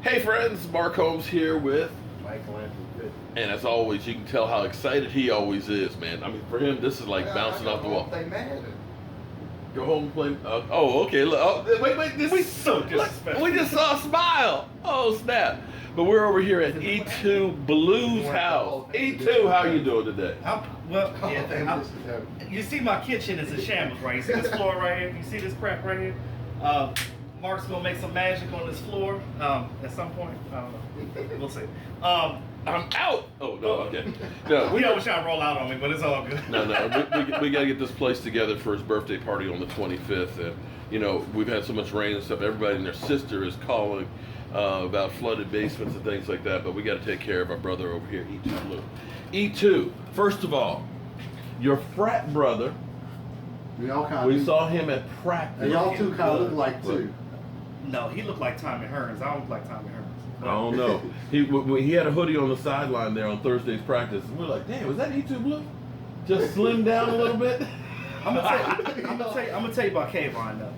Hey friends, Mark Holmes here with Michael Andrew Good. and as always, you can tell how excited he always is, man. I mean, for him, this is like bouncing off the wall. They mad. Go home and play. Okay. Look, wait. We so disrespectful. We just saw a smile. Oh, snap. But we're over here at E2Blu's house. E2, how you doing today? You see my kitchen is a shambles, right? You see this floor right here? You see this crap right here? Mark's gonna make some magic on this floor at some point. I don't know. We'll see. I'm out. Oh, no, okay. No, we always try to roll out on me, but it's all good. No. We got to get this place together for his birthday party on the 25th. And, you know, we've had so much rain and stuff. Everybody and their sister is calling about flooded basements and things like that. But we got to take care of our brother over here, E2Blu. E2, first of all, your frat brother, We saw him at practice. And y'all two kind of look like two. No, he looked like Tommy Hearns. I don't look like Tommy Hearns. I don't know. He had a hoodie on the sideline there on Thursday's practice. And we're like, damn, was that E2Blu? Just slimmed down a little bit. I'm gonna tell you about Kayvon though.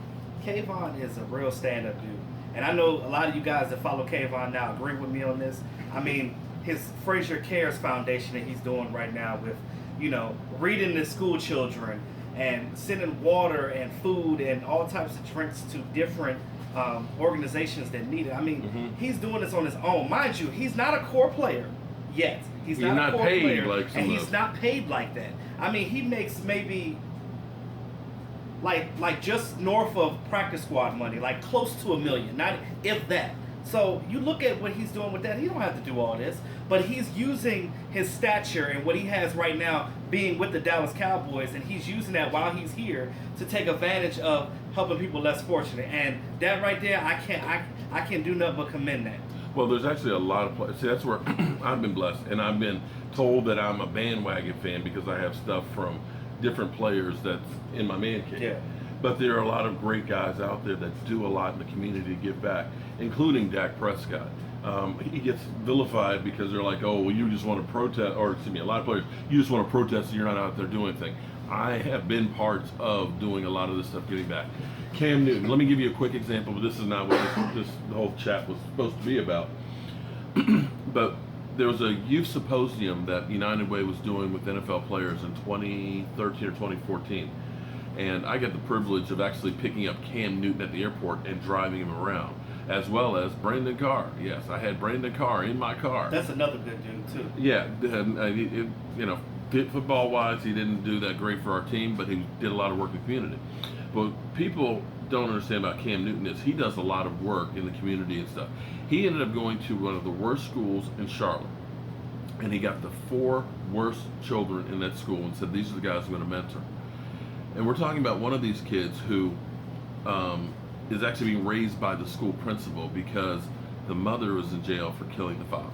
Kayvon is a real stand-up dude, and I know a lot of you guys that follow Kayvon now agree with me on this. I mean, his Fraser Cares Foundation that he's doing right now with, you know, reading to school children and sending water and food and all types of drinks to different organizations that need it. I mean, he's doing this on his own. Mind you, he's not a core player yet. He's not a core paid player, like and he's not paid like that. I mean, he makes maybe like just north of practice squad money, like close to $1 million, not if that. So you look at what he's doing with that. He don't have to do all this, but he's using his stature and what he has right now, being with the Dallas Cowboys, and he's using that while he's here to take advantage of helping people less fortunate. And that right there, I can't do nothing but commend that. Well, there's actually a lot of players. See, that's where I've been blessed, and I've been told that I'm a bandwagon fan because I have stuff from different players that's in my man cave. Yeah. But there are a lot of great guys out there that do a lot in the community to give back, including Dak Prescott. He gets vilified because they're like, oh, well, you just want to protest, or excuse me, a lot of players, you just want to protest and you're not out there doing anything. I have been parts of doing a lot of this stuff, getting back. Cam Newton, let me give you a quick example, but this is not what the whole chat was supposed to be about. But there was a youth symposium that United Way was doing with NFL players in 2013 or 2014. And I got the privilege of actually picking up Cam Newton at the airport and driving him around, as well as Brandon Carr. Yes, I had Brandon Carr in my car. That's another good dude too. Yeah, you know, football-wise, he didn't do that great for our team, but he did a lot of work in the community. But people don't understand about Cam Newton is he does a lot of work in the community and stuff. He ended up going to one of the worst schools in Charlotte, and he got the 4 worst children in that school and said, these are the guys I'm going to mentor. And we're talking about one of these kids who is actually being raised by the school principal because the mother was in jail for killing the father.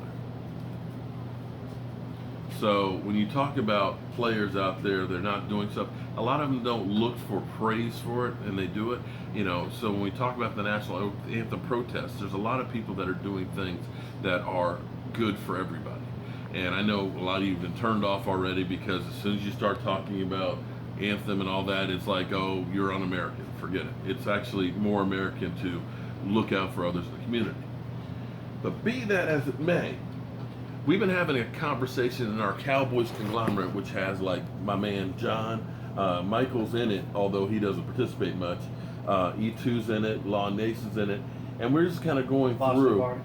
So when you talk about players out there, they're not doing stuff. A lot of them don't look for praise for it, and they do it. You know, so when we talk about the national anthem protests, there's a lot of people that are doing things that are good for everybody. And I know a lot of you have been turned off already because as soon as you start talking about anthem and all that, it's like, oh, you're un-American. Forget it. It's actually more American to look out for others in the community. But be that as it may, we've been having a conversation in our Cowboys conglomerate, which has like my man John, Michael's in it, although he doesn't participate much. E2's in it, Law Nason's in it, and we're just kind of going through.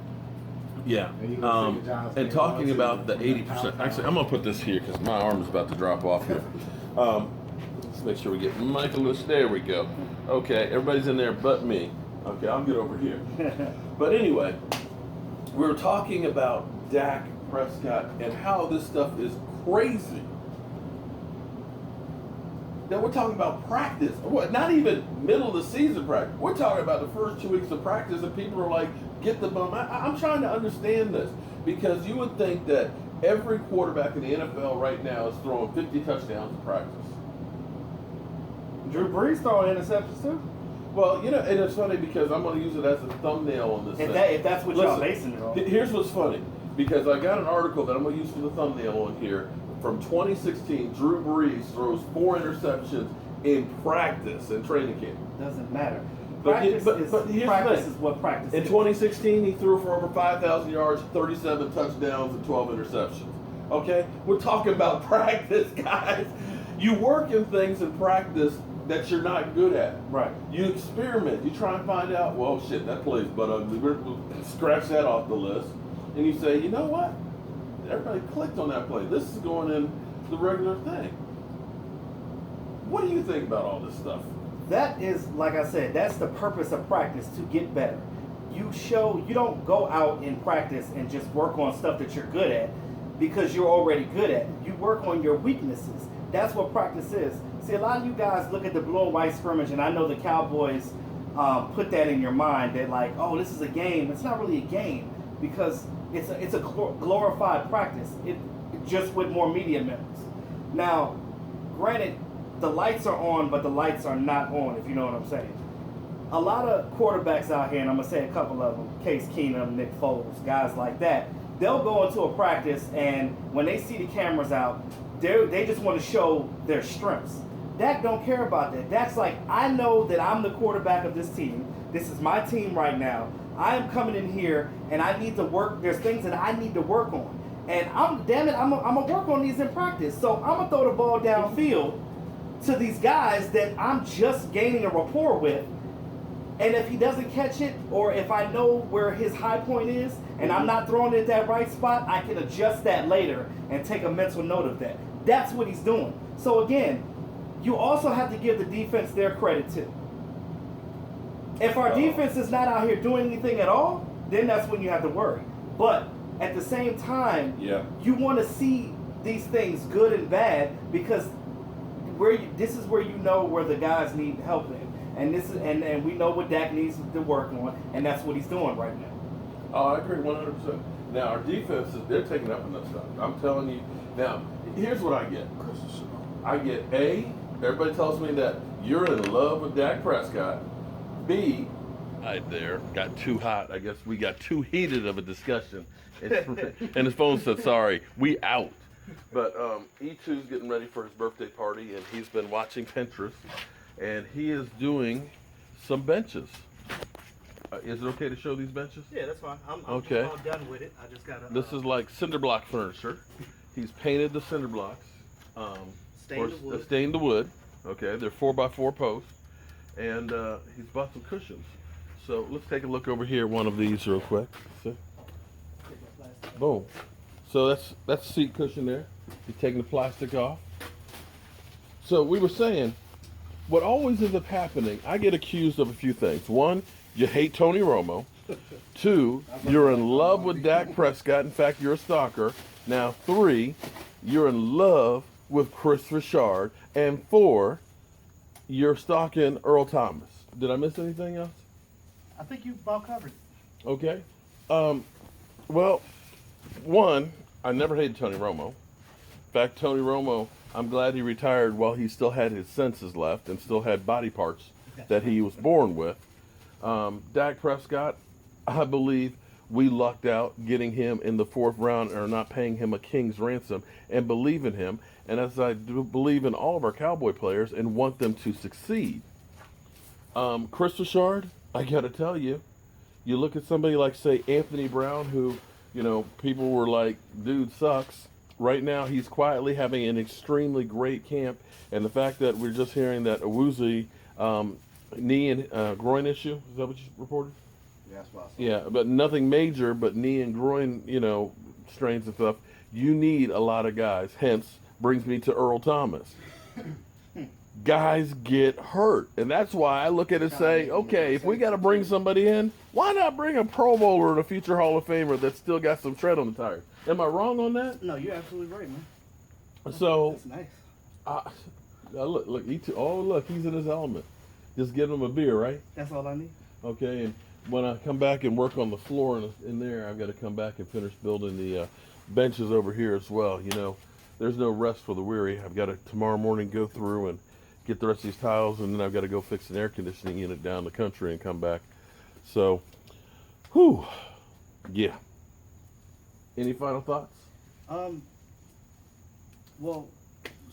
Yeah, and talking about the 80%. Actually, I'm gonna put this here because my arm is about to drop off here. Let's make sure we get Michael. There we go. Okay, everybody's in there but me. Okay, I'll get over here. But anyway, we were talking about Dak Prescott and how this stuff is crazy. Now we're talking about practice. What? Not even middle of the season practice. We're talking about the first 2 weeks of practice, and people are like, "Get the bum." I'm trying to understand this because you would think that every quarterback in the NFL right now is throwing 50 touchdowns in practice. Drew Brees throwing interceptions too. Well, you know, and it's funny because I'm going to use it as a thumbnail on this thing. If that's what y'all basing it on. Here's what's funny, because I got an article that I'm going to use for the thumbnail on here from 2016. Drew Brees throws 4 interceptions in practice in training camp. Doesn't matter. Practice but here's the practice thing. is what practice In is. 2016, he threw for over 5,000 yards, 37 touchdowns, and 12 interceptions. Okay? We're talking about practice, guys. You work in things in practice that you're not good at. Right. You experiment. You try and find out, well, shit, that play's butt ugly. We'll scratch that off the list. And you say, you know what? Everybody clicked on that play. This is going in the regular thing. What do you think about all this stuff? That is, like I said, that's the purpose of practice, to get better. You don't go out in practice and just work on stuff that you're good at because you're already good at it. You work on your weaknesses. That's what practice is. See, a lot of you guys look at the blue and white scrimmage, and I know the Cowboys put that in your mind that, like, oh, this is a game. It's not really a game because it's a glorified practice. It just with more media members. Now, granted, the lights are on, but the lights are not on, if you know what I'm saying. A lot of quarterbacks out here, and I'm going to say a couple of them, Case Keenum, Nick Foles, guys like that, they'll go into a practice, and when they see the cameras out, they just want to show their strengths. Dak don't care about that. Dak's like, I know that I'm the quarterback of this team. This is my team right now. I am coming in here, and I need to work. There's things that I need to work on. And I'm going to work on these in practice. So I'm going to throw the ball downfield to these guys that I'm just gaining a rapport with, and if he doesn't catch it, or if I know where his high point is, and I'm not throwing it at that right spot, I can adjust that later and take a mental note of that. That's what he's doing. So again, you also have to give the defense their credit too. If our defense is not out here doing anything at all, then that's when you have to worry. But at the same time, you want to see these things, good and bad, because this is where you know where the guys need help in, and we know what Dak needs to work on, and that's what he's doing right now. Oh, I agree 100%. Now our defenses, they're taking up enough stuff. I'm telling you. Now, here's what I get. I get A, everybody tells me that you're in love with Dak Prescott. B, right there, got too hot. I guess we got too heated of a discussion, and his phone said, "Sorry, we out." But E2's getting ready for his birthday party, and he's been watching Pinterest, and he is doing some benches. Is it okay to show these benches? Yeah, that's fine. I'm okay. all done with it. I just gotta. This is like cinder block furniture. He's painted the cinder blocks. Stained the wood. Okay, they're 4x4 posts, and he's bought some cushions. So let's take a look over here at one of these real quick. See? Boom. So that's the seat cushion there. He's taking the plastic off. So we were saying, what always ends up happening, I get accused of a few things. One, you hate Tony Romo. Two, you're in love with Dak Prescott. In fact, you're a stalker. Now, three, you're in love with Chris Richard. And four, you're stalking Earl Thomas. Did I miss anything else? I think you about covered it. Okay. Well, one, I never hated Tony Romo. In fact, Tony Romo, I'm glad he retired while he still had his senses left and still had body parts that he was born with. Dak Prescott, I believe we lucked out getting him in the 4th round or not paying him a king's ransom and believe in him. And as I do believe in all of our Cowboy players and want them to succeed. Chris Richard, I got to tell you, you look at somebody like, say, Anthony Brown, who, you know, people were like, dude sucks. Right now, he's quietly having an extremely great camp. And the fact that we're just hearing that Awuzie knee and groin issue, is that what you reported? Yeah, that's what I saw. Yeah, but nothing major, but knee and groin, you know, strains and stuff. You need a lot of guys. Hence, brings me to Earl Thomas. Guys get hurt. And that's why I look at it and say, okay, if we got to bring somebody in, why not bring a Pro Bowler and a future Hall of Famer that's still got some tread on the tires? Am I wrong on that? No, you're absolutely right, man. So, That's nice. look, E2, oh, look, he's in his element. Just give him a beer, right? That's all I need. Okay, and when I come back and work on the floor in there, I've got to come back and finish building the benches over here as well. You know, there's no rest for the weary. I've got to tomorrow morning go through and get the rest of these tiles, and then I've got to go fix an air conditioning unit down the country and come back. So, whew, yeah. Any final thoughts? Well,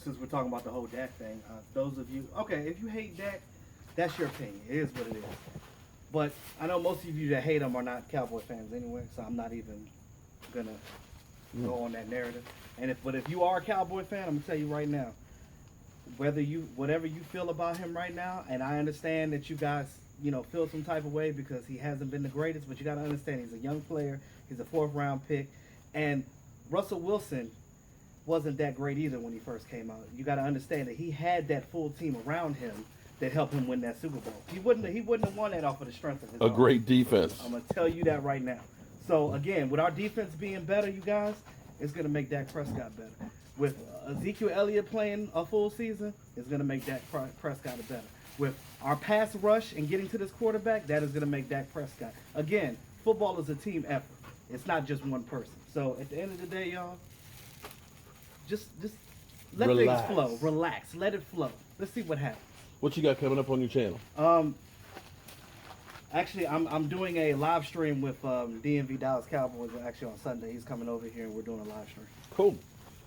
since we're talking about the whole Dak thing, those of you, okay, if you hate Dak, that's your opinion. It is what it is. But I know most of you that hate him are not Cowboy fans anyway, so I'm not even gonna go on that narrative. But if you are a Cowboy fan, I'm gonna tell you right now, whatever you feel about him right now, and I understand that you guys, feel some type of way because he hasn't been the greatest, but you gotta understand he's a young player, he's a 4th round pick, and Russell Wilson wasn't that great either when he first came out. You gotta understand that he had that full team around him that helped him win that Super Bowl. He wouldn't have won that off of the strength of his A arm. great defense. I'm gonna tell you that right now. So again, with our defense being better, you guys, it's gonna make Dak Prescott better. With Ezekiel Elliott playing a full season, it's gonna make Dak Prescott better. With our pass rush and getting to this quarterback, that is gonna make Dak Prescott. Again, football is a team effort. It's not just one person. So at the end of the day, y'all, just let Relax. things flow. Relax. Let it flow. Let's see what happens. What you got coming up on your channel? Actually, I'm doing a live stream with DMV Dallas Cowboys actually on Sunday. He's coming over here and we're doing a live stream. Cool.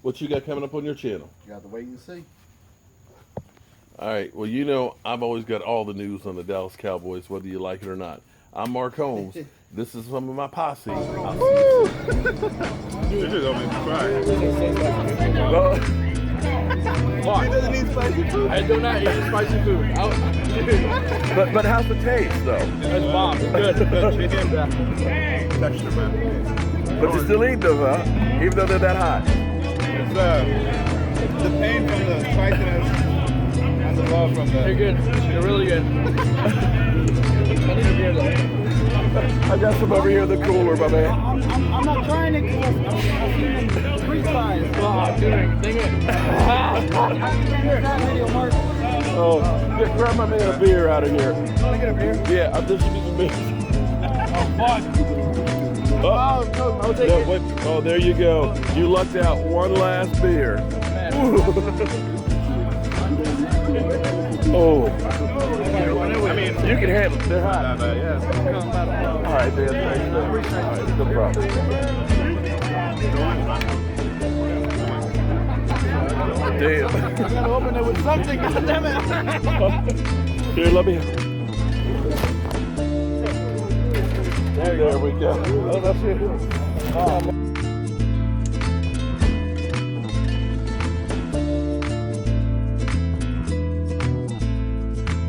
What you got coming up on your channel? You got to wait and see. All right. Well, I've always got all the news on the Dallas Cowboys, whether you like it or not. I'm Mark Holmes. This is some of my posse. I'll see you soon. This is gonna be fried. What? He doesn't eat spicy food. I do not eat spicy food. But how's the taste, though? It's bomb. Good. Good chicken. Texture, man. But you still eat them, huh? Even though they're that hot. It's the pain from the spiciness and the love from the. You're good. You're really good. I need a beer though. I got some over here in the cooler, my man. I'm not trying it because I've seen him freeze-fries. Oh, dude, dang it. That video, Mark. Oh, grab my man a beer out of here. Can I get a beer? Yeah, I'll distribute some beer. Oh, no, I'll take it. Wait. Oh, there you go. You lucked out. One last beer. Oh. I mean, You can handle it. They're hot. yeah. All right, man. Thanks, man. All right, no problem. Damn. I gotta open it with something, goddammit. Here, let me. There we go. Oh, that's it.